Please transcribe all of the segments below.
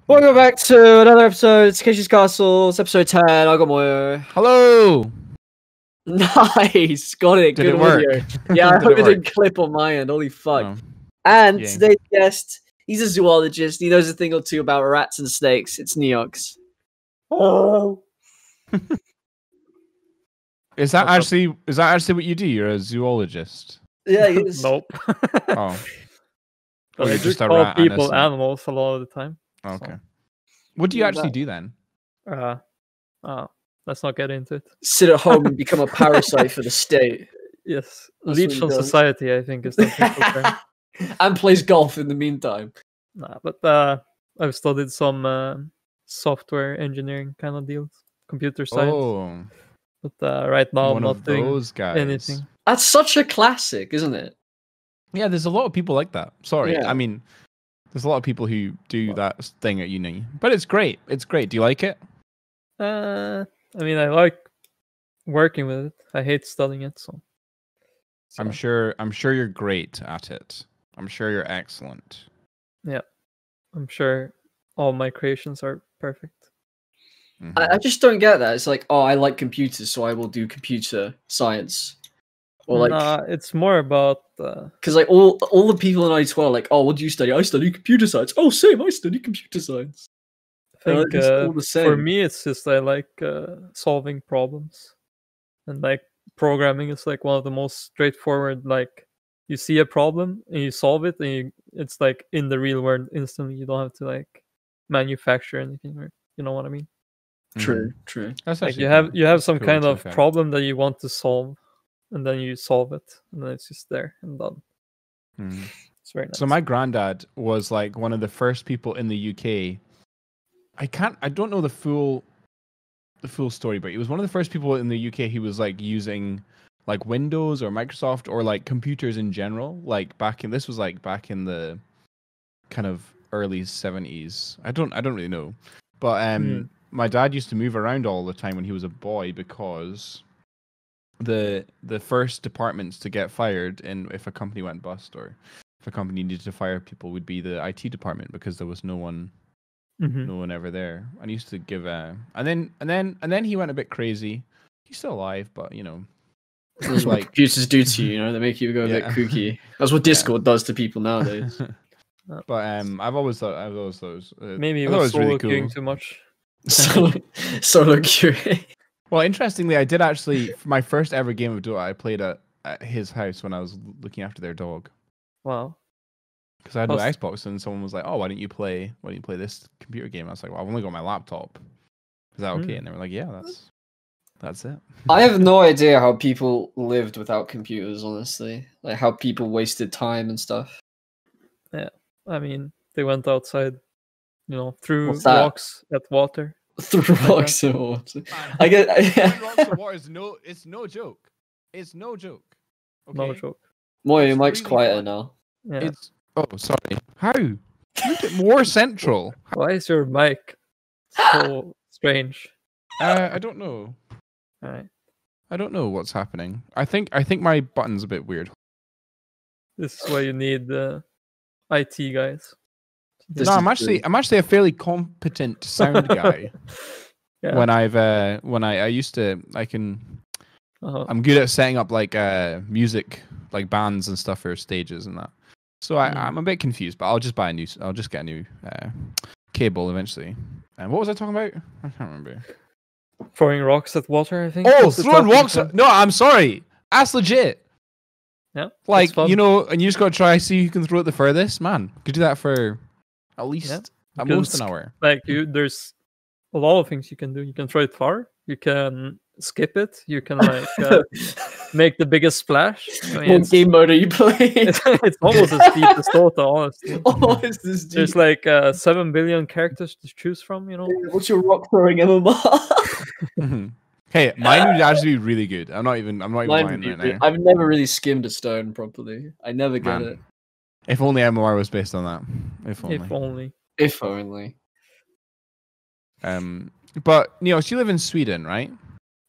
Welcome back to another episode. It's Takeshi's Castle. It's episode 10. I got Moyo. Hello. Nice. Got it. Did Good it work? audio. Yeah, I Did hope it it didn't work? clip on my end. Holy fuck. Oh, And yeah. today's guest, he's a zoologist. He knows a thing or two about rats and snakes. It's Neox. Oh. Is that actually what you do? You're a zoologist. Yeah, he is. Nope. Oh, But I you're just just a call rat and a people snake. animals a lot of the time. Okay. What do you Yeah, actually that- do then? Let's not get into it. Sit at home and become a parasite for the state. Yes, That's leech what he on does. society, I think, is the technical term. And plays golf in the meantime. Nah, but I've studied some software engineering kind of deals, computer science. Oh, But right now I'm one not of doing those guys. anything. That's such a classic, isn't it? Yeah, there's a lot of people like that. Sorry, Yeah. I mean, there's a lot of people who do that thing at uni, but it's great. It's great. Do you like it? I mean, I like working with it. I hate studying it, so. I'm sure you're great at it. I'm sure you're excellent. I'm sure all my creations are perfect. Mhm. I just don't get that. It's like, oh, I like computers, so I will do computer science. Or like, Nah, it's more about because like all the people in IT are like, oh, what do you study? I study computer science. Oh, same. I study computer science. I think it's all the for same. me it's just I like solving problems, and like programming is like one of the most straightforward. Like you see a problem and you solve it, and it's like in the real world instantly. You don't have to like manufacture anything, or you know what I mean. True, Mhm. true. That's Like actually you have some cool kind to of look at. problem that you want to solve, and then you solve it, and then it's just there and done. Mhm. It's very nice. So my granddad was like one of the first people in the UK. I don't know the full story, but he was one of the first people in the UK who was like using like Windows or Microsoft or like computers in general. Like back in the kind of early 70s. I don't really know. But my dad used to move around all the time when he was a boy because the first departments to get fired if a company went bust or if a company needed to fire people would be the IT department because there was no one ever there. And he used to give and then he went a bit crazy. He's still alive, but you know, That's what like computers do to you. You know, they make you go a bit Yeah. kooky. That's what Discord does to people nowadays. but I've always thought it was Maybe I he thought it was really solo queuing cool. too much. Solo queuing. Well, interestingly, I did actually for my first ever game of Dota. I played at his house when I was looking after their dog. Wow. Because I had no How's- Xbox, and someone was like, "Oh, why don't you play this computer game?" I was like, "Well, I've only got my laptop. Is that okay?" And they were like, "Yeah, that's it." I have no idea how people lived without computers, honestly. Like how people wasted time and stuff. I mean, they went outside, threw What's that? rocks at water. Through rocks and water. I get. It's no joke. It's no joke. No joke. Moy, your It's mic's really quieter fun. now. Yeah. It's sorry. How? Make it more central. Why is your mic so strange? I don't know. All right. I don't know what's happening. I think my button's a bit weird. This is why you need IT guys. This No, is I'm actually a fairly competent sound guy. Yeah. When I used to Uh-huh. I'm good at setting up like music like bands and stuff for stages and that. So I'm a bit confused, but I'll just get a new cable eventually. And what was I talking about? I can't remember. Throwing rocks at water, I think. Oh, was the throwing topic rocks! then. No, I'm sorry. That's legit. Yeah. Like that's fun. and you just gotta try see who can throw it the furthest. Man, could do that for at least at You most can an hour. Like there's a lot of things you can do. You can throw it far. You can skip it. You can like make the biggest splash. I mean, What game mode are you playing? it's almost as deep as Dota, honestly. Oh, is this deep? There's like 7 billion characters to choose from, What's your rock throwing MMR? Hey, mine would actually be really good. I'm not even Mine lying would be right really- now. I've never really skimmed a stone properly. I never get Man. it. If only MMR was based on that. If only. If only. If only. But Neox, you live in Sweden, right?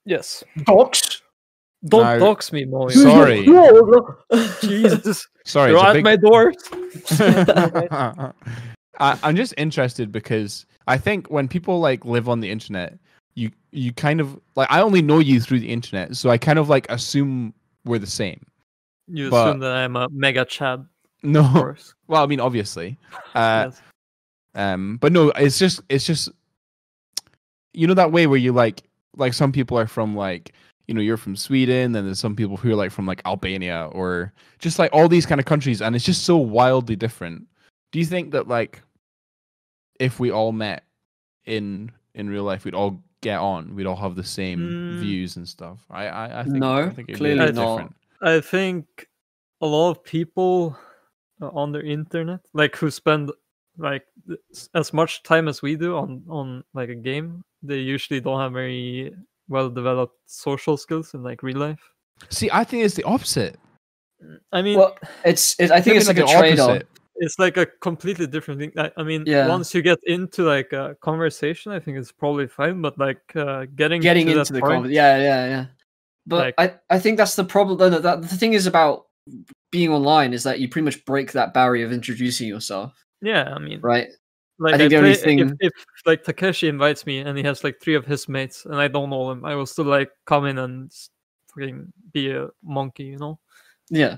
Yes. Docs? Don't Now- dox me, Moyo. Sorry. No. Jesus. Sorry, You're it's a at big... my door. I'm just interested because I think when people like live on the internet, you kind of like I only know you through the internet, so I kind of like assume we're the same. You But- assume that I'm a mega Chad, No, of course. well, I mean, obviously, Yes. but no, it's just you know that way where you like some people are from like you're from Sweden, and there's some people who are like from like Albania or just like all these kind of countries, and it's just so wildly different. Do you think that like if we all met in real life, we'd all get on, we'd all have the same views and stuff? I think No, I think it'd clearly be not. different. I think a lot of people on the internet, like who spend like as much time as we do on like a game, they usually don't have very well developed social skills in like real life. See, I think it's the opposite. I mean, Well, I think Maybe it's not like a the trade-off. opposite. it's like a completely different thing. I mean, Yeah. once you get into like a conversation, I think it's probably fine. But like getting to Into that the point, conversation. Yeah. But I think that's the problem. That the thing is about being online is that you pretty much break that barrier of introducing yourself, yeah, I mean, right? like I think the only play, thing- if like Takeshi invites me and he has like 3 of his mates and I don't know them, I will still like come in and fucking be a monkey, you know? Yeah.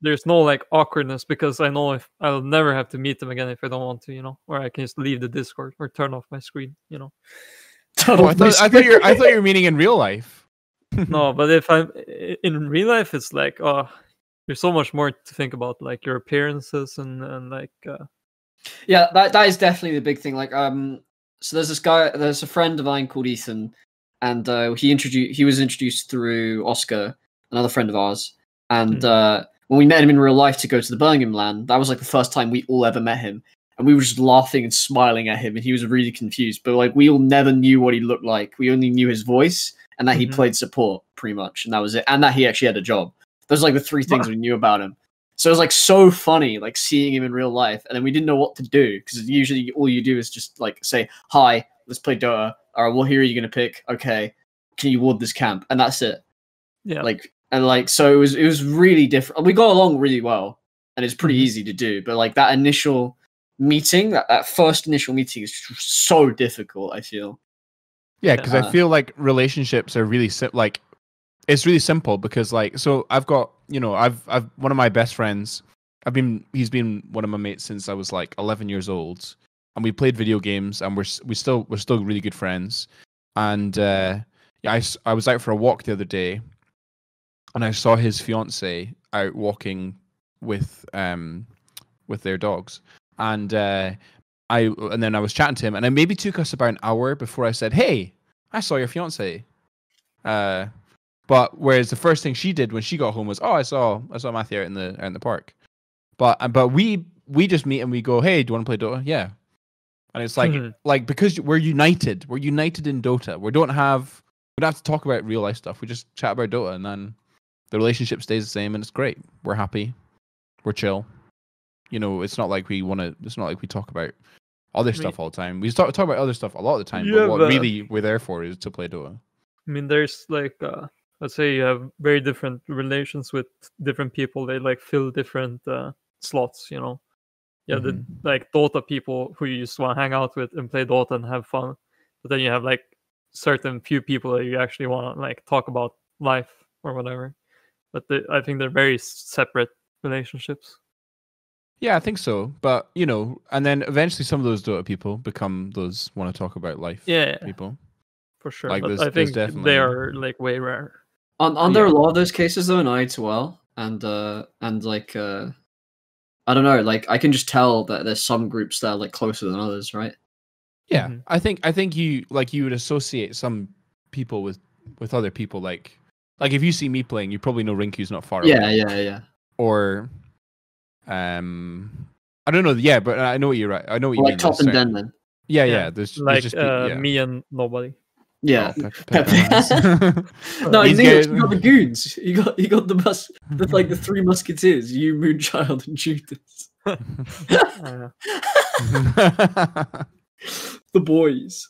There's no like awkwardness because I know if I'll never have to meet them again if I don't want to, you know, or I can just leave the Discord or turn off my screen, you know. Oh, I thought you were meaning in real life. No, but if I'm in real life, it's like there's so much more to think about, like your appearances and like Yeah, that is definitely the big thing. Like, so there's a friend of mine called Ethan, and he was introduced through Oscar, another friend of ours, and when we met him in real life to go to the Birmingham LAN, that was like the first time we all ever met him, and we were just laughing and smiling at him, and he was really confused. But like, we all never knew what he looked like. We only knew his voice and that he played support pretty much, and that was it, and that he actually had a job. Those are like the 3 things we knew about him. So it was like so funny, like seeing him in real life, and then we didn't know what to do because usually all you do is just like say, "Hi, let's play Dota." All right, well, here are you gonna pick? Okay, can you ward this camp? And that's it. yeah, So it was really different. We got along really well, and it's pretty easy to do. But like that initial meeting, that first initial meeting is so difficult. I feel. Yeah, because I feel like relationships are really like it's really simple because like so I've got I've one of my best friends. He's been one of my mates since I was like 11 years old, and we played video games, and we're still really good friends. And I was out for a walk the other day, and I saw his fiance out walking with their dogs, and then I was chatting to him, and it maybe took us about an hour before I said, "Hey, I saw your fiance." But whereas the first thing she did when she got home was, "Oh, I saw Matthew out in the park." But we just meet and we go, "Hey, do you want to play Dota?" Yeah, and it's like because we're united in Dota. We don't have to talk about real life stuff. We just chat about Dota, and then the relationship stays the same, and it's great. We're happy, we're chill. It's not like we talk about other stuff all the time. We talk about other stuff a lot of the time, but what really we're there for is to play Dota. I mean, there's like let's say you have very different relations with different people. They like fill different slots, you know. Yeah, the like Dota people who you just want to hang out with and play Dota and have fun. But then you have like certain few people that you actually want to like talk about life or whatever. But I think they're very separate relationships. Yeah, I think so. But and then eventually some of those Dota people become those want to talk about life people. For sure. Like, but I think definitely... they are like way rare. Aren't there a lot of those cases though in I as well? And like I don't know, like I can just tell that there's some groups that are like closer than others, right? Yeah, I think you would associate some people with other people. Like if you see me playing, you probably know Rinku's not far away. Yeah. Or, I don't know. Yeah, but I know what you're right. I know what you mean. Like Top and Denman. Yeah. There's just me and nobody. Yeah. Oh, No, you got the goons. You got the 3 musketeers. You, Moonchild, and Judas. The boys.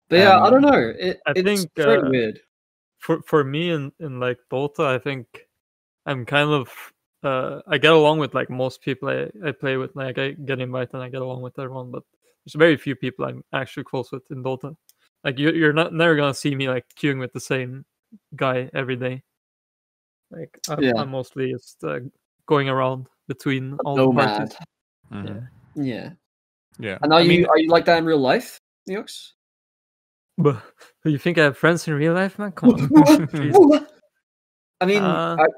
But yeah, I don't know. It's very weird. For me in like Dota, I think I'm kind of I get along with like most people I play with. Like I get invited and I get along with everyone, but there's very few people I'm actually close with in Dota. Like you're not never gonna see me like queuing with the same guy every day. Like I'm mostly just going around between all the parties. Yeah. Yeah. And are you like that in real life, Neox? But you think I have friends in real life, man? Come on. Jeez. I mean,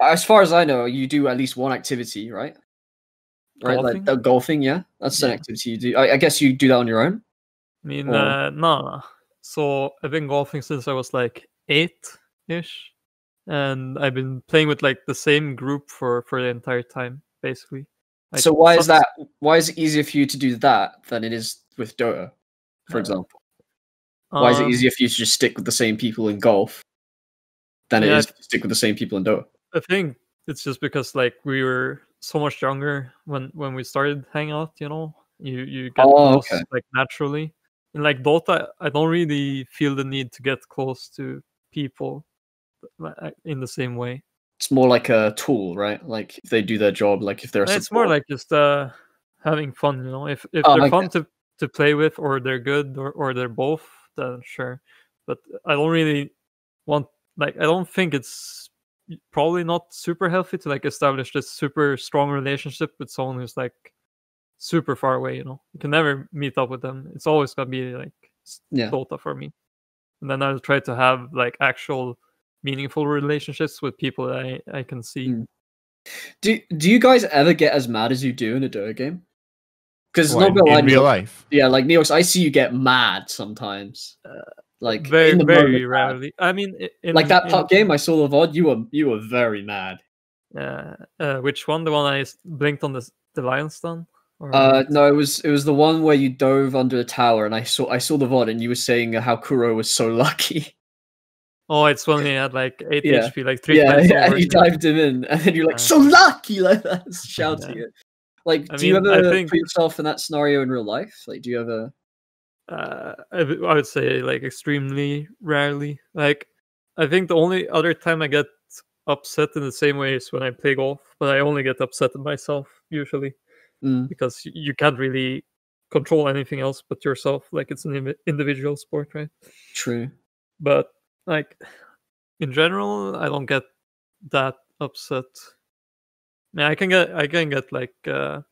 as far as I know, you do at least one activity, right? Right, golfing? like golfing. Yeah, that's an activity you do. I guess you do that on your own. I mean, no. So I've been golfing since I was like 8-ish, and I've been playing with like the same group for the entire time, basically. Like, so why is that? Why is it easier for you to do that than it is with Dota, for example? Why is it easier for you to just stick with the same people in golf than it is to stick with the same people in Dota? I think it's just because like we were so much younger when we started hanging out. You know, you get close like naturally. In like Dota, I don't really feel the need to get close to people in the same way. It's more like a tool, right? Like if they do their job, like if they're it's more like just having fun, you know. If they're fun to play with, or they're good, or they're both, then sure. But I don't really want, like, I don't think it's probably not super healthy to like establish this super strong relationship with someone who's like super far away, you know. You can never meet up with them. It's always gonna be like Dota for me. And then I'll try to have like actual meaningful relationships with people that I can see. Do you guys ever get as mad as you do in a Dota game? Because in real life, yeah, like Neox, I see you get mad sometimes. Like very rarely. I mean, like that puck game, I saw the VOD. You were very mad. Which one? The one I blinked on the Lion Stun? No, it was the one where you dove under a tower, and I saw the VOD, and you were saying how Kuro was so lucky. Oh, it's when he had like 8 HP, like 3 times over. And you dived him in, and then you're like, so lucky, like that, shouting it. Like, do you ever put yourself in that scenario in real life? Like, do you ever? I would say like extremely rarely. Like, I think the only other time I get upset in the same way is when I play golf, but I only get upset at myself usually because you can't really control anything else but yourself. Like, it's an individual sport, right? True. But like in general, I don't get that upset. I mean, I can get like kind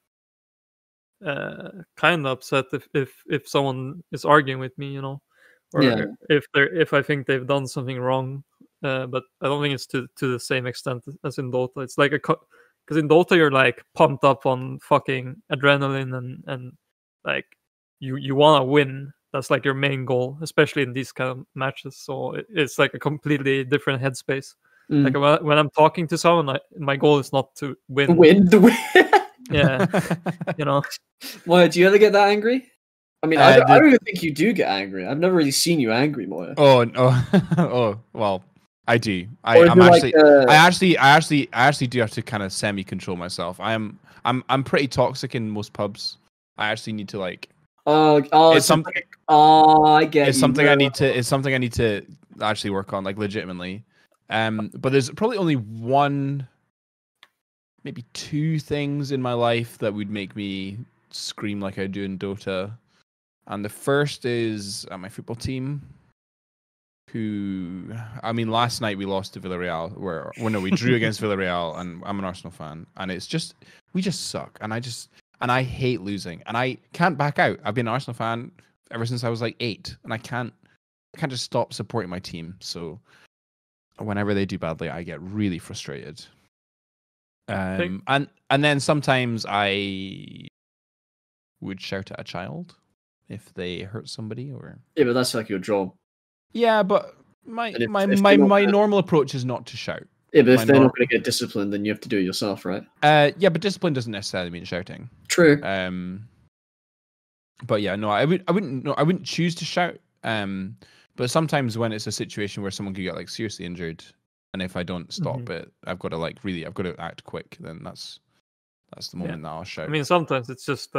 of upset if someone is arguing with me, you know, or if I think they've done something wrong. But I don't think it's to the same extent as in Dota. It's like because in Dota you're like pumped up on fucking adrenaline and like you want to win. That's like your main goal, especially in these kind of matches. So it's like a completely different headspace. Like when I'm talking to someone, my goal is not to win. Yeah, you know. Moya, do you ever get that angry? I mean, I don't even think you do get angry. I've never really seen you angry, Moya. Oh no. Oh well, I do. I actually do have to kind of semi-control myself. I'm pretty toxic in most pubs. I actually need to like. It's something. I get. It's something I need to. It's something I need to actually work on, like legitimately. But there's probably only one, maybe two things in my life that would make me scream like I do in Dota. And the first is my football team. Who, I mean, last night we lost to Villarreal. We drew against Villarreal, and I'm an Arsenal fan, and it's just we just suck, and I hate losing, and I can't back out. I've been an Arsenal fan ever since I was like 8, and I can't just stop supporting my team. So whenever they do badly, I get really frustrated. And then sometimes I would shout at a child if they hurt somebody, or but that's like your job. Yeah, but my normal approach is not to shout. Yeah, but if they're not going to get disciplined, then you have to do it yourself, right? Yeah, but discipline doesn't necessarily mean shouting. True. But yeah, no, I wouldn't choose to shout. But sometimes when it's a situation where someone could get like seriously injured, and if I don't stop it, I've got to act quick. Then that's the moment that I'll shout. I mean, sometimes it's just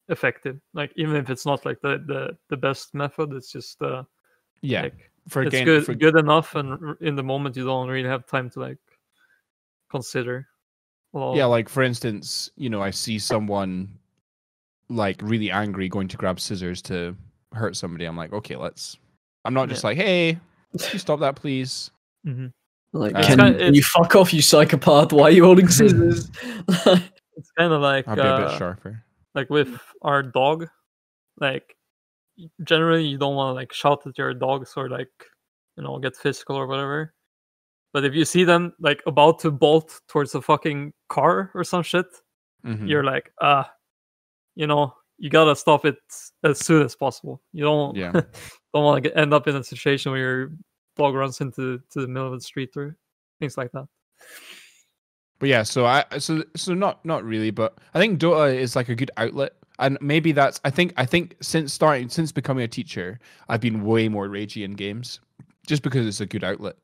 effective. Like even if it's not like the best method, it's just like, it's good enough, and in the moment you don't really have time to like consider. Yeah, like for instance, I see someone like really angry going to grab scissors to hurt somebody. I'm like, okay, I'm not just like, hey, can you stop that, please? Mm-hmm. Like, can you fuck off, you psychopath? Why are you holding scissors? It's kind of like I'll be a bit sharper. Like with our dog, like generally you don't want to like shout at your dogs or like get physical or whatever. But if you see them like about to bolt towards a fucking car or some shit, you're like, you gotta stop it as soon as possible. You don't don't want to end up in a situation where your dog runs into the middle of the street or things like that. But yeah, so not really, but I think Dota is like a good outlet, and maybe that's I think since becoming a teacher, I've been way more ragey in games, just because it's a good outlet.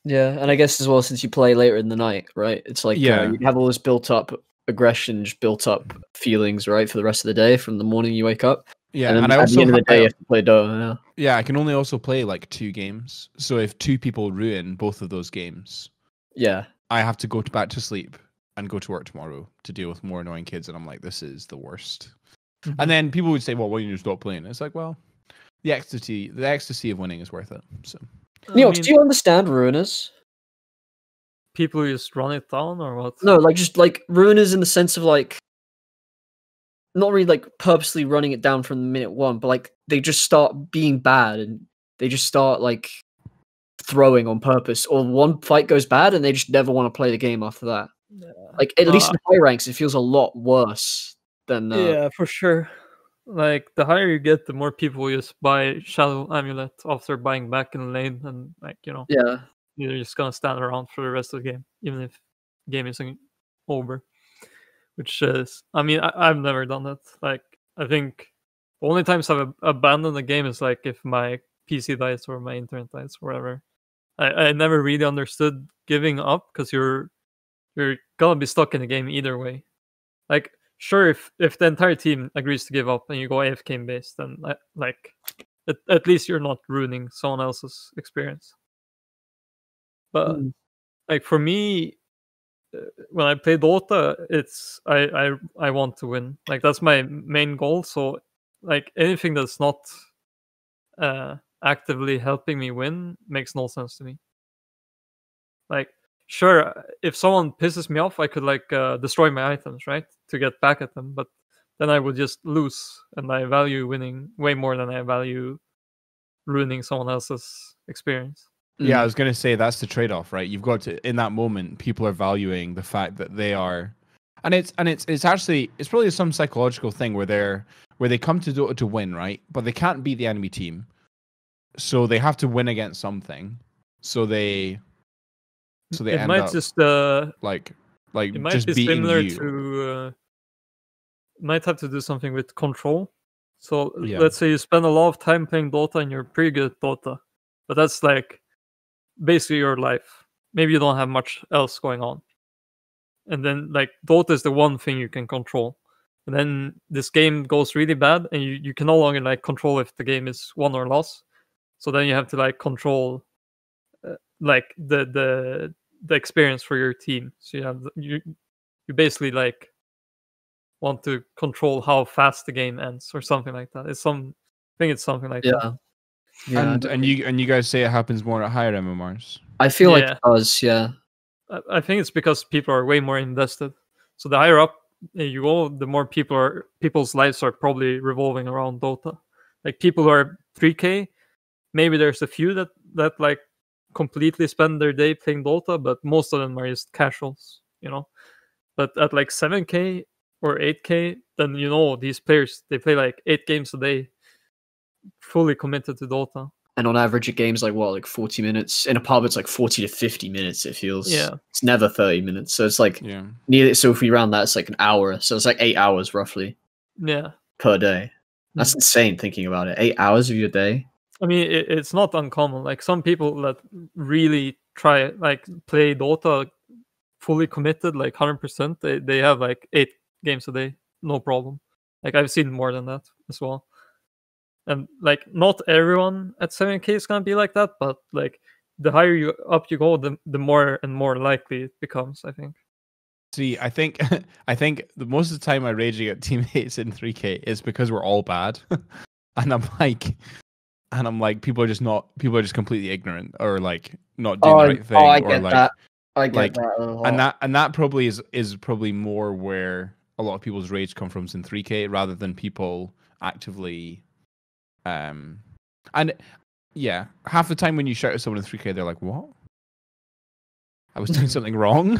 Yeah, and I guess as well since you play later in the night, right? It's like you have all this built up aggression, just built up feelings, right, for the rest of the day from the morning you wake up. Yeah, and at the end of the day, you have to play Dota. Yeah, I can only also play like 2 games. So if 2 people ruin both of those games, I have to go back to sleep and go to work tomorrow to deal with more annoying kids, and I'm like, this is the worst. And then people would say, well, why don't you stop playing? It's like, well, the ecstasy of winning is worth it. So, Neox, do you understand ruiners? People who just run it down, or what? No, like just like ruiners in the sense of like not really like purposely running it down from minute one, but like they just start being bad and they just start like throwing on purpose, or one fight goes bad and they just never want to play the game after that. Like at least in high ranks, it feels a lot worse than yeah, for sure. Like the higher you get, the more people just buy Shadow Amulet after buying back in the lane, and like you're just gonna stand around for the rest of the game, even if the game isn't over. Which is, I mean, I've never done that. Like, I think the only times I've abandoned the game is like if my PC dies or my internet dies or whatever. I never really understood giving up, because you're gonna be stuck in the game either way. Like, sure, if the entire team agrees to give up and you go AFK base, then like at least you're not ruining someone else's experience. But like for me, when I play Dota, it's I want to win. Like that's my main goal. So like anything that's not actively helping me win makes no sense to me. Like sure, if someone pisses me off, I could like destroy my items, right, to get back at them. But then I would just lose, and I value winning way more than I value ruining someone else's experience. Yeah, I was going to say that's the trade-off, right? You've got to, in that moment, people are valuing the fact that they are, and it's actually probably some psychological thing where they come to Dota to win, right? But they can't beat the enemy team, so they have to win against something. So they end might up just like it might just be beating similar you. to might have to do something with control. So Yeah. let's say you spend a lot of time playing Dota and you're pretty good at Dota, but that's like basically your life. Maybe you don't have much else going on, and then like Dota is the one thing you can control, and then this game goes really bad and you can no longer like control if the game is won or lost. So then you have to like control like the experience for your team. So you basically like want to control how fast the game ends or something like that. I think it's something like that. Yeah. And you guys say it happens more at higher MMRs. I feel like it does, yeah. I think it's because people are way more invested. So the higher up you go, the more people's lives are probably revolving around Dota. Like people who are 3K, maybe there's a few that like completely spend their day playing Dota, but most of them are just casuals, But at like 7K or 8K, then these players, they play like 8 games a day, fully committed to Dota. And on average, a game's like what, like 40 minutes. In a pub, it's like 40 to 50 minutes. It feels. Yeah. It's never 30 minutes. So it's like nearly. So if we round that, it's like an hour. So it's like 8 hours roughly. Yeah. Per day. That's insane thinking about it. 8 hours of your day. I mean, it's not uncommon. Like some people that really try like play Dota fully committed, like 100%, they have like 8 games a day, no problem. Like I've seen more than that as well. And like not everyone at 7K is gonna be like that, but like the higher you go, the more and more likely it becomes, I think. See, I think I think the most of the time I raging at teammates in 3K is because we're all bad, and I'm like people are just completely ignorant or like not doing the right thing I or get like that. I get like that a lot. and that probably is probably more where a lot of people's rage come from in 3K rather than people actively and yeah, half the time when you shout at someone in 3K they're like, "What? I was doing something wrong?"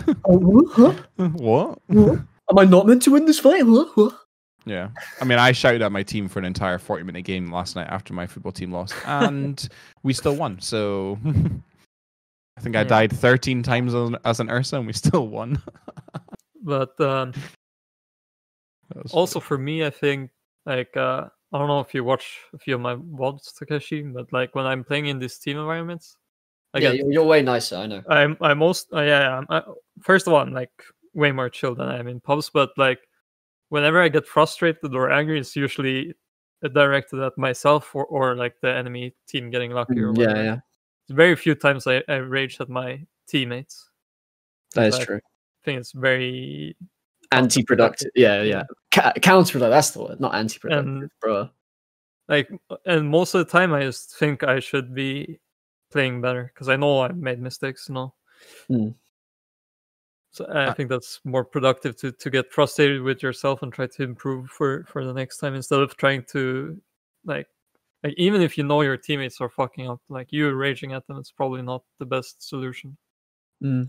Huh? What? Am I not meant to win this fight? Huh? Yeah. I mean, I shouted at my team for an entire 40-minute game last night after my football team lost, and we still won. So I think I died 13 times as an Ursa, and we still won. But also for me, I think like I don't know if you watch a few of my VODs, Takeshi, but like when I'm playing in these team environments, You're way nicer. I know. First of all, I'm like way more chill than I am in pubs, but like whenever I get frustrated or angry, it's usually directed at myself or like the enemy team getting lucky or whatever. Yeah. It's very few times I rage at my teammates. That is true. I think it's very Anti-productive. Yeah. Counterproductive. That's the word, not anti-productive, bro. And most of the time, I just think I should be playing better because I know I've made mistakes. So I think that's more productive to get frustrated with yourself and try to improve for the next time instead of trying to like even if you know your teammates are fucking up, like you raging at them, it's probably not the best solution. Do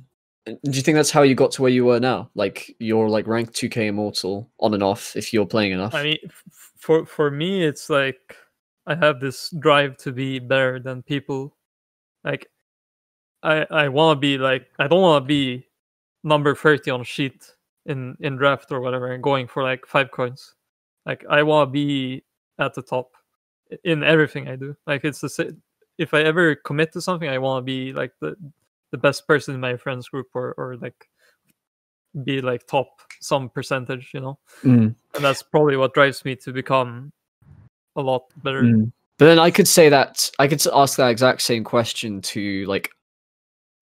you think that's how you got to where you were now? Like you're like ranked 2K immortal on and off if you're playing enough. I mean, for me, it's like I have this drive to be better than people. Like I want to be like I don't want to be number 30 on sheet in draft or whatever and going for like 5 coins. Like I want to be at the top in everything I do. Like it's the same. If I ever commit to something, I want to be like the best person in my friends group or like be like top some percentage, and that's probably what drives me to become a lot better. But then I could say that I could ask that exact same question to like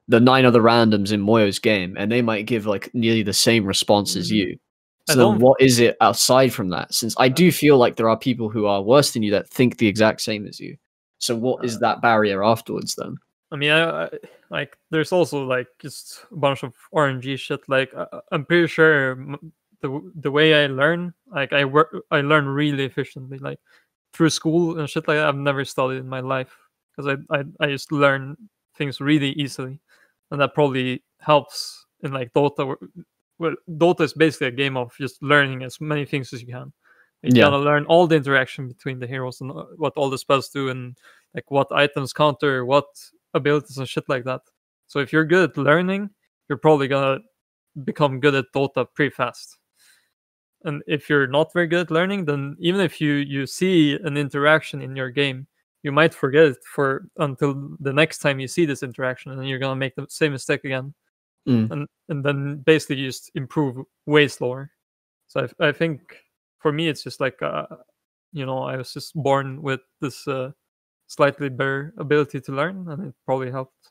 the 9 other randoms in Moyo's game, and they might give like nearly the same response as you. So then what is it outside from that? Since I do feel like there are people who are worse than you that think the exact same as you. So what is that barrier afterwards then? I mean, I like there's also like just a bunch of RNG shit. Like I'm pretty sure the way I learn, like I learn really efficiently. Like through school and shit like that, I've never studied in my life because I just learn things really easily, and that probably helps in like Dota. Well, Dota is basically a game of just learning as many things as you can. You gotta learn all the interaction between the heroes and what all the spells do, and like what items counter what abilities and shit like that. So if you're good at learning, you're probably gonna become good at Dota pretty fast. And if you're not very good at learning, then even if you see an interaction in your game, you might forget it until the next time you see this interaction, and then you're gonna make the same mistake again. And then basically you just improve way slower. So I think for me it's just like I was just born with this slightly better ability to learn, and it probably helped.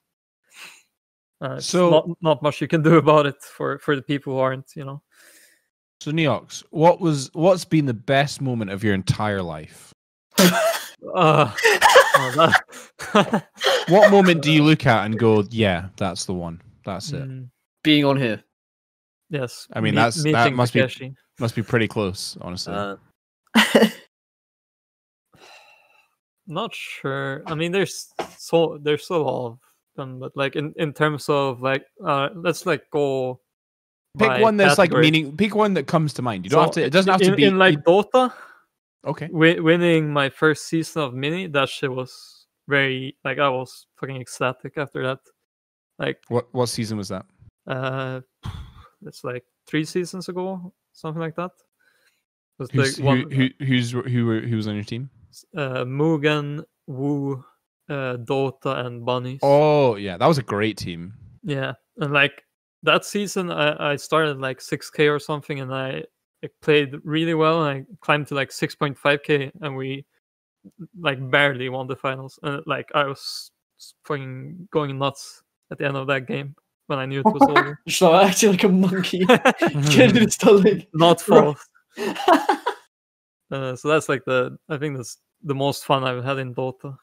So not much you can do about it for the people who aren't, So Neox, what's been the best moment of your entire life? What moment do you look at and go, yeah, that's the one. That's it. Being on here. Yes. I mean that must be pretty close, honestly. Not sure. I mean there's a lot of them, but like in terms of like let's like go pick one that's category. Like meaning. Pick one that comes to mind. You don't have to. It doesn't have to be in like Dota. Okay. Winning my first season of Mini, that shit was very like I was fucking ecstatic after that. Like what season was that? It's like 3 seasons ago, something like that. Who was on your team? Mugen, Wu, Dota, and Bunnies. Oh yeah, that was a great team. Yeah, and like that season, I started like 6K or something, and I played really well. And I climbed to like 6.5K, and we like barely won the finals. And like I was fucking going nuts at the end of that game. when I knew it was over. So acting like a monkey. Installing. Not false. So that's like I think that's the most fun I've had in Dota.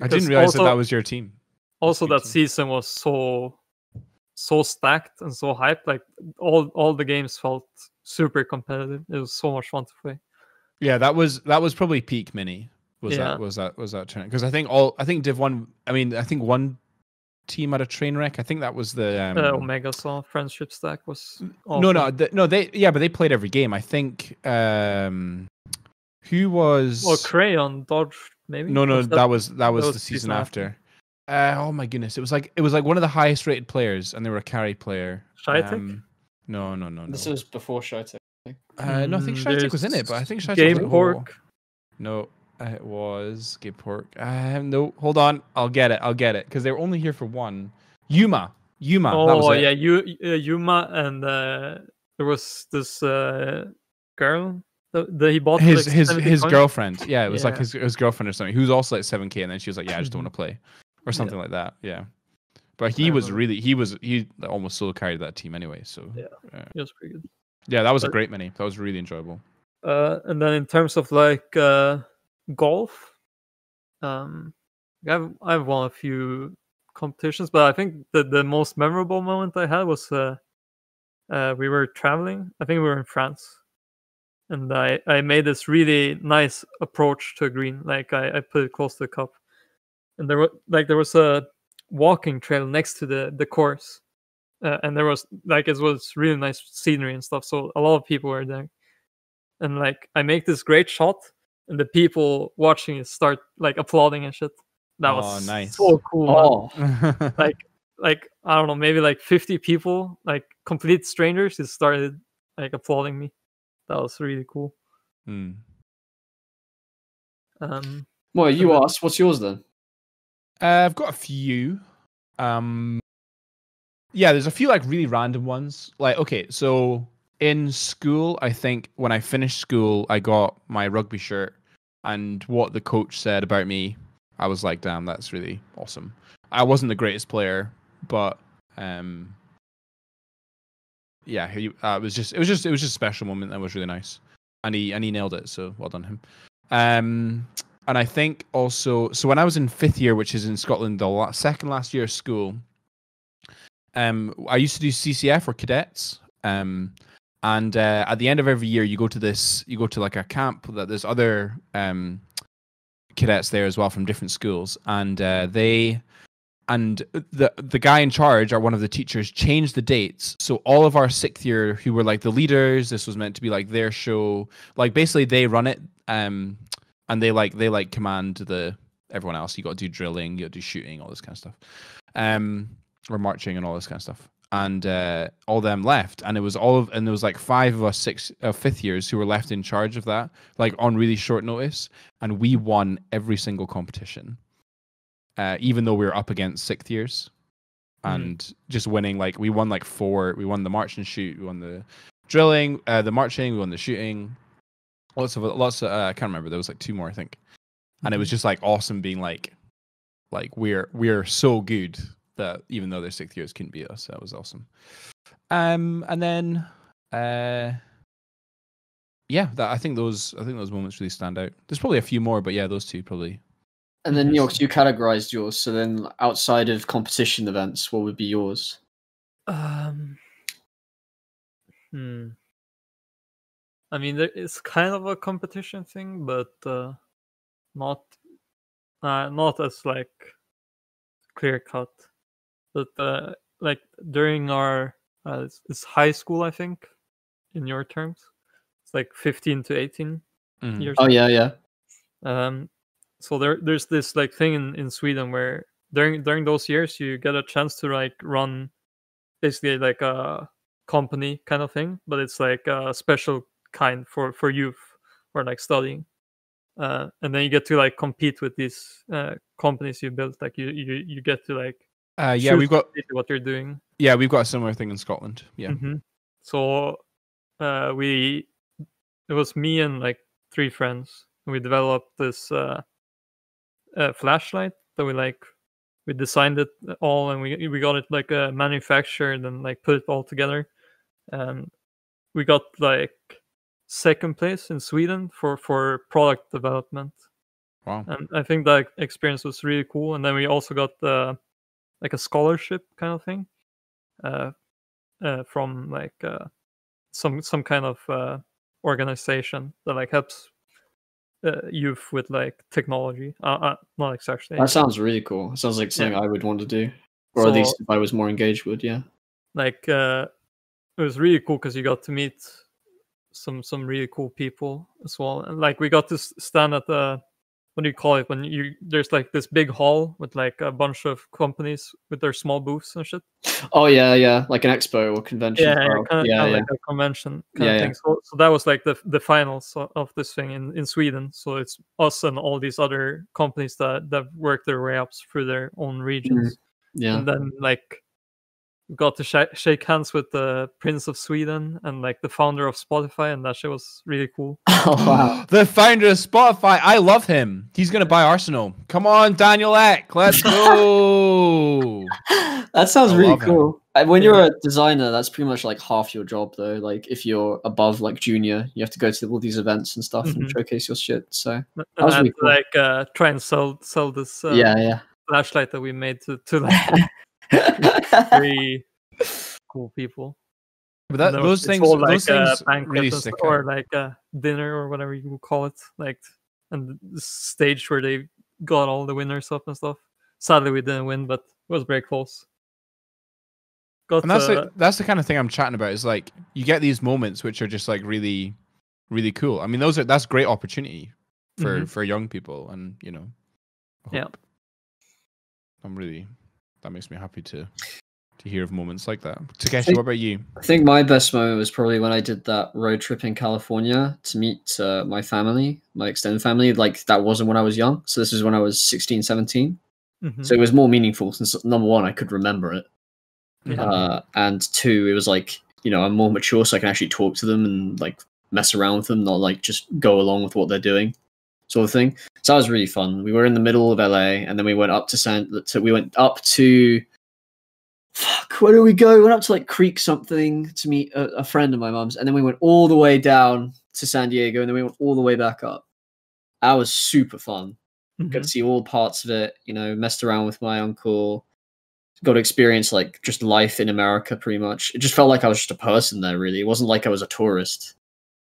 I didn't realize that was your team. Also, that season was so stacked and so hyped. Like all the games felt super competitive. It was so much fun to play. Yeah, that was probably peak mini. Was that tournament? Because I think Div 1. I mean, I think one team had a train wreck. I think that was the Omega Saw friendship stack was awesome. but they played every game. I think who was Crayon Dodge maybe? No, that was the season after. Oh my goodness, it was like one of the highest rated players, and they were a carry player. Shytek? No. This was before Shytek. No, I think Shytek was in it, but I think Shytek Game Pork. No, it was Game Pork. No, hold on, I'll get it because they were only here for one. Yuma. Oh that was it. Yuma, and there was this girl that he bought his girlfriend. Yeah, it was like his girlfriend or something, who's also like 7K, and then she was like, "Yeah, I just don't want to play," or something like that. Yeah, but he almost solo carried that team anyway. So he was pretty good. Yeah, that was a great mini. That was really enjoyable. And then in terms of like golf, I've won a few competitions, but I think the most memorable moment I had was we were traveling. I think we were in France, and I made this really nice approach to a green. Like I put it close to the cup, and there was a walking trail next to the course, and there was it was really nice scenery and stuff. So a lot of people were there, and like I make this great shot, and the people watching it start like applauding and shit. That was nice. So cool. Oh. like I don't know, maybe like 50 people, like complete strangers, just started like applauding me. That was really cool. Well, you asked, what's yours then? I've got a few. Yeah, there's a few like really random ones. Like, okay, so in school, I think when I finished school, I got my rugby shirt, and what the coach said about me, I was like, damn, that's really awesome. I wasn't the greatest player, but yeah, it was just a special moment that was really nice, and he nailed it. So well done him. And I think also, so when I was in 5th year, which is in Scotland, the second last year of school, I used to do CCF or cadets. And at the end of every year, you go to like a camp that there's other cadets there as well from different schools, and the guy in charge, or one of the teachers, changed the dates. So all of our 6th year, who were like the leaders, this was meant to be like their show. Like basically they run it, and they command everyone else. You got to do drilling, you got to do shooting, all this kind of stuff, or marching and all this kind of stuff. And all of them left, and there was like 5 of us 5th years who were left in charge of that, like on really short notice, and we won every single competition, even though we were up against 6th years, and just winning. Like we won like 4. We won the march and shoot. We won the drilling, the marching. We won the shooting. Lots of I can't remember. There was like 2 more, I think, and it was just like awesome being like we're so good that even though their 6th years couldn't beat us. That was awesome. And then I think those moments really stand out. There's probably a few more, but yeah, those 2 probably. And then Neox, you categorized yours. So then, outside of competition events, what would be yours? I mean, it's kind of a competition thing, but not as like clear cut. But like during our it's high school, I think, in your terms, it's like 15 to 18 years. Oh yeah. So there's this like thing in Sweden where during those years you get a chance to like run basically like a company kind of thing, but it's like a special kind for youth or like studying. And then you get to like compete with these companies you built. Like you get to like we've got what you're doing. Yeah, we've got a similar thing in Scotland. Yeah. So it was me and like 3 friends. We developed this flashlight that we like we designed it all, and we got it like manufactured and like put it all together, and we got like second place in Sweden for product development. Wow. And I think that experience was really cool. And then we also got like a scholarship kind of thing from like some kind of organization that like helps youth with like technology. Not exactly. That sounds really cool. It sounds like something I would want to do, or So, at least if I was more engaged with. Yeah. Like it was really cool because you got to meet some really cool people as well. And like we got to stand at the, what do you call it, when there's like this big hall with like a bunch of companies with their small booths and shit. Oh yeah, like an expo or convention. Yeah, like a convention kind of thing. So that was like the finals of this thing in Sweden. So it's us and all these other companies that work their way up through their own regions. Yeah. And then like we got to shake hands with the Prince of Sweden and like the founder of Spotify, and that shit was really cool. Oh wow. The founder of Spotify, I love him. He's gonna buy Arsenal. Come on, Daniel Ek, let's go. That sounds really cool. When Yeah. you're a designer, that's pretty much like half your job though. Like if you're above like junior, you have to go to all these events and stuff and showcase your shit. So And that was I had really to cool. like try and sell this Yeah. flashlight that we made to like very cool people. But And then those it's things, all, like, those things banquet really and stick or out. like a dinner or whatever you would call it, like, and the stage where they got all the winners up and stuff. Sadly, we didn't win, but it was very close. Got And that's the kind of thing I'm chatting about. Is like you get these moments which are just like really, really cool. I mean, that's great opportunity for young people, and you know, yeah. That makes me happy to hear of moments like that. Takeshi, what about you? I think my best moment was probably when I did that road trip in California to meet my family, my extended family. Like that wasn't when I was young. So this was when I was 16, 17. So it was more meaningful since number one, I could remember it. And two, it was like, you know, I'm more mature, so I can actually talk to them and like mess around with them, not like just go along with what they're doing, sort of thing. So that was really fun. We were in the middle of LA, and then we went up to fuck, where did we go? We went up to like Creek something to meet a friend of my mum's, and then we went all the way down to San Diego, and then we went all the way back up. That was super fun. Got to see all parts of it, you know, messed around with my uncle, got to experience like just life in America pretty much. It just felt like I was just a person there, really. It wasn't like I was a tourist.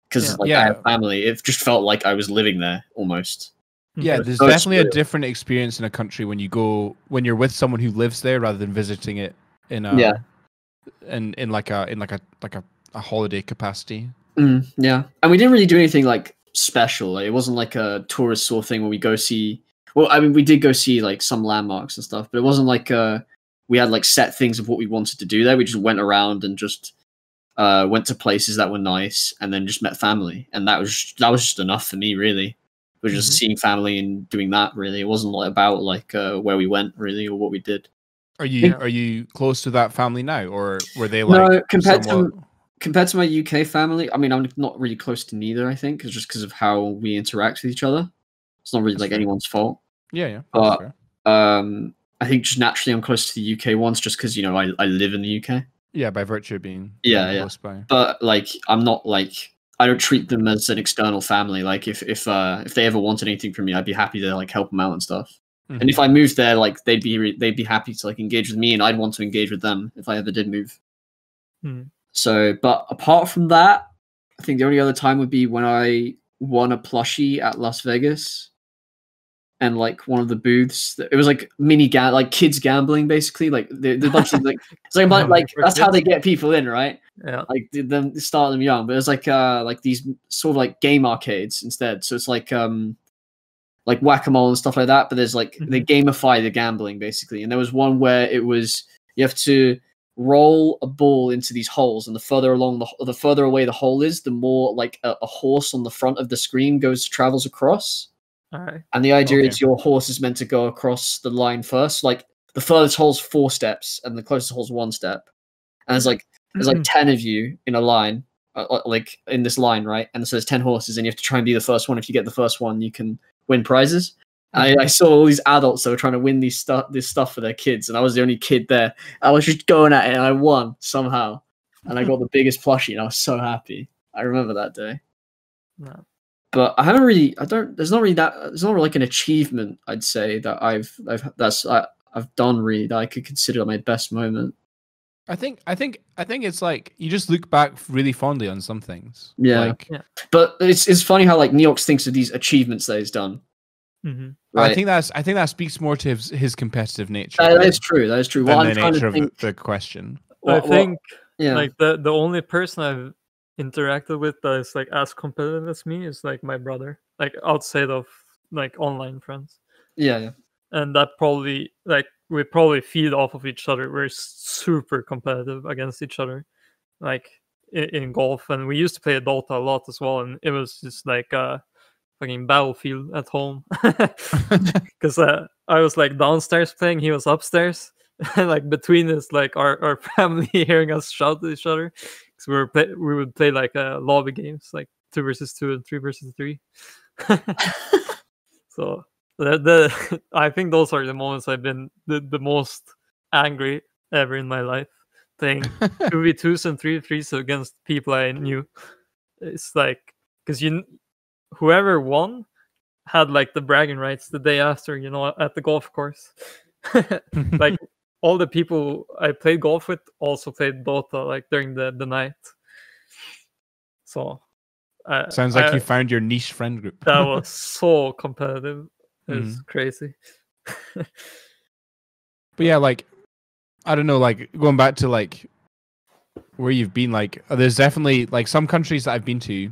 Because I had family, it just felt like I was living there almost. Yeah, there's definitely a different experience in a country when you're with someone who lives there rather than visiting it in a in like a holiday capacity. Yeah, and we didn't really do anything like special. Like, it wasn't like a tourist sort of thing where we go see. Well, I mean, we did go see like some landmarks and stuff, but it wasn't like we had like set things of what we wanted to do there. We just went around and just went to places that were nice, and then just met family, and that was just enough for me, really. It was just seeing family and doing that. Really, it wasn't like about like where we went really or what we did. Are you close to that family now, or were they like no compared to my UK family? I mean, I'm not really close to neither. I think it's just because of how we interact with each other. It's not really anyone's fault. Yeah. But I think just naturally I'm close to the UK ones, just because, you know, I live in the UK. Yeah, by virtue of being close by. But like, I'm not like, I don't treat them as an external family. Like if they ever wanted anything from me, I'd be happy to like help them out and stuff. And if I moved there, like they'd be happy to like engage with me, and I'd want to engage with them if I ever did move. So, but apart from that, I think the only other time would be when I won a plushie at Las Vegas. And like one of the booths, it was like like kids gambling, basically. Like the bunch of like, it's like that's how they get people in, right? Yeah. Like they start them young, but it's like these sort of like game arcades instead. So it's like whack-a-mole and stuff like that. But there's like they gamify the gambling basically. And there was one where it was you have to roll a ball into these holes, and the further away the hole is, the more like a horse on the front of the screen travels across. Right. And the idea is your horse is meant to go across the line first. Like the furthest hole's 4 steps, and the closest hole's 1 step. And there's like 10 of you in a line, like in this line, right? And so there's 10 horses, and you have to try and be the first one. If you get the first one, you can win prizes. I saw all these adults that were trying to win this stuff for their kids, and I was the only kid there. I was just going at it, and I won somehow, and I got the biggest plushie, and I was so happy. I remember that day. No. But I haven't really. There's not really like an achievement I'd say that I've done really that I could consider my best moment. I think it's like you just look back really fondly on some things. Yeah. Like, But it's funny how like Neox thinks of these achievements that he's done. Mm-hmm. Right? I think that speaks more to his competitive nature. That is true. That is true. Than What the I'm trying nature to of think, the question. I think yeah. like the only person I've interacted with that is like as competitive as me is like my brother, like outside of like online friends. Yeah. And that probably like we probably feed off of each other. We're super competitive against each other, like in golf. And we used to play Dota a lot as well, and it was just like a fucking battlefield at home. Because I was like downstairs playing, he was upstairs, and like between us, like our family hearing us shout at each other. Because we would play like lobby games, like 2 versus 2 and 3 versus 3. So I think those are the moments I've been the most angry ever in my life, playing 2v2s and 3v3s against people I knew. It's like, because whoever won had like the bragging rights the day after, at the golf course. Like all the people I played golf with also played Dota like during the night. So sounds like you found your niche friend group. That was so competitive. It's crazy. But yeah, like I don't know, like going back to like where you've been, like there's definitely like some countries that I've been to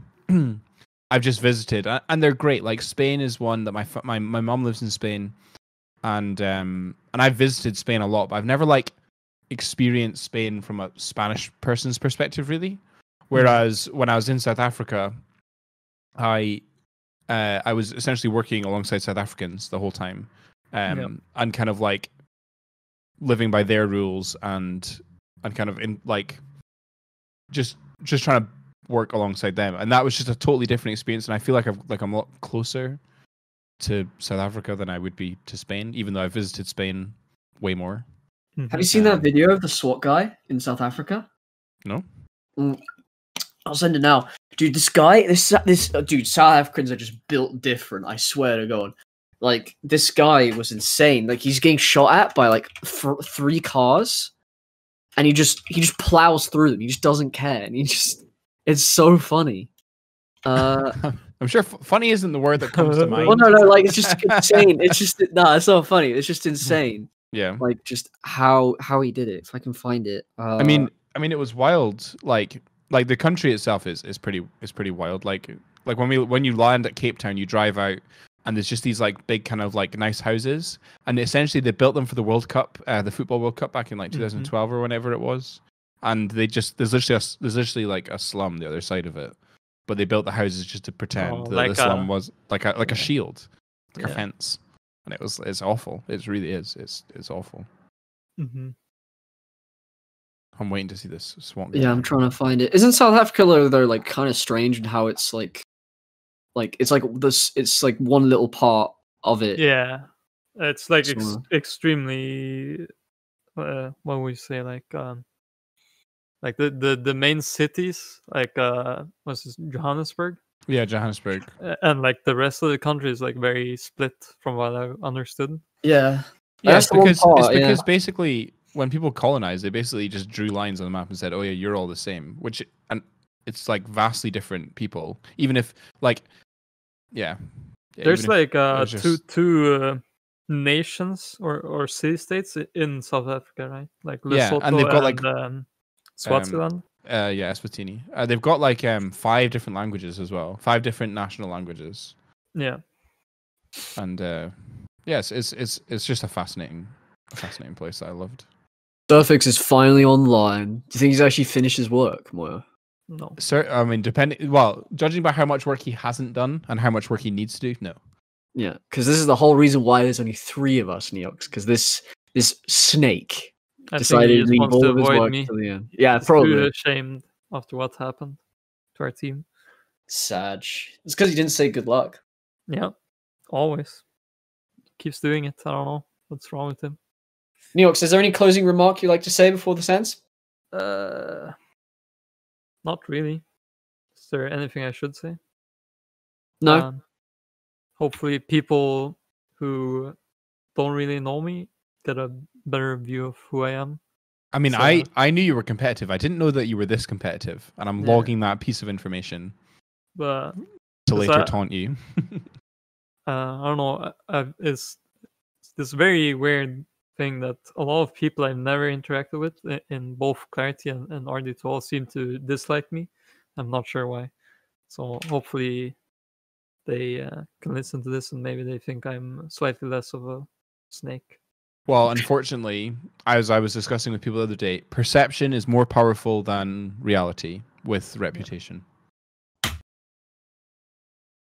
I've just visited and they're great. Like Spain is one that my mom lives in Spain, and I've visited Spain a lot, but I've never like experienced Spain from a Spanish person's perspective really. Whereas when I was in South Africa, I was essentially working alongside South Africans the whole time, and kind of like living by their rules and kind of in like just trying to work alongside them, and that was just a totally different experience. And I feel like I'm a lot closer to South Africa than I would be to Spain, even though I visited Spain way more. Have you seen that video of the SWAT guy in South Africa? No. I'll send it now, dude. This guy, this dude. South Africans are just built different. I swear to God. Like this guy was insane. Like he's getting shot at by like 3 cars, and he just plows through them. He just doesn't care, and it's so funny. I'm sure funny isn't the word that comes to mind. Well, no, like it's just insane. It's just it's not funny. It's just insane. Yeah, like just how he did it. If I can find it. I mean, it was wild. Like the country itself is pretty wild. Like when you land at Cape Town, you drive out, and there's just these like big kind of like nice houses, and essentially they built them for the World Cup, the Football World Cup back in like 2012 or whenever it was, and there's literally like a slum the other side of it, but they built the houses just to pretend that the slum was like a shield, like a fence, and it's awful. It really is. It's awful. Mm-hmm. I'm waiting to see this swamp guy. Yeah, I'm trying to find it. Isn't South Africa though like kind of strange in how it's like it's like this? It's like one little part of it. Yeah, it's like extremely. What would we say? Like the main cities, like what's this, Johannesburg? Yeah, Johannesburg. And like the rest of the country is like very split, from what I understood. Yeah, it's because basically, when people colonized, they basically just drew lines on the map and said, "Oh yeah, you're all the same," and it's like vastly different people. Even if like, there's like two nations or city states in South Africa, right? Like Lesotho and they've got like Swaziland. Eswatini. They've got like 5 different languages as well, 5 different national languages. Yeah, and yes, it's just a fascinating place that I loved. Surfix is finally online. Do you think he's actually finished his work, Moya? No. Sir, I mean, judging by how much work he hasn't done and how much work he needs to do, no. Yeah, because this is the whole reason why there's only 3 of us, Neox. Because this snake decided to leave all of his work to the end. Yeah, probably. Too ashamed after what happened to our team. Sad. It's because he didn't say good luck. Yeah, always. keeps doing it. I don't know what's wrong with him. Neox, is there any closing remark you'd like to say before this ends? Not really. Is there anything I should say? No. Hopefully, people who don't really know me get a better view of who I am. I mean, So- I knew you were competitive. I didn't know that you were this competitive, and I'm Yeah. logging that piece of information But to later that- taunt you. I don't know. It's this very weird thing that a lot of people I've never interacted with in both Clarity and RD12 seem to dislike me. I'm not sure why. So hopefully they can listen to this and maybe they think I'm slightly less of a snake. Well, unfortunately, as I was discussing with people the other day, perception is more powerful than reality with reputation.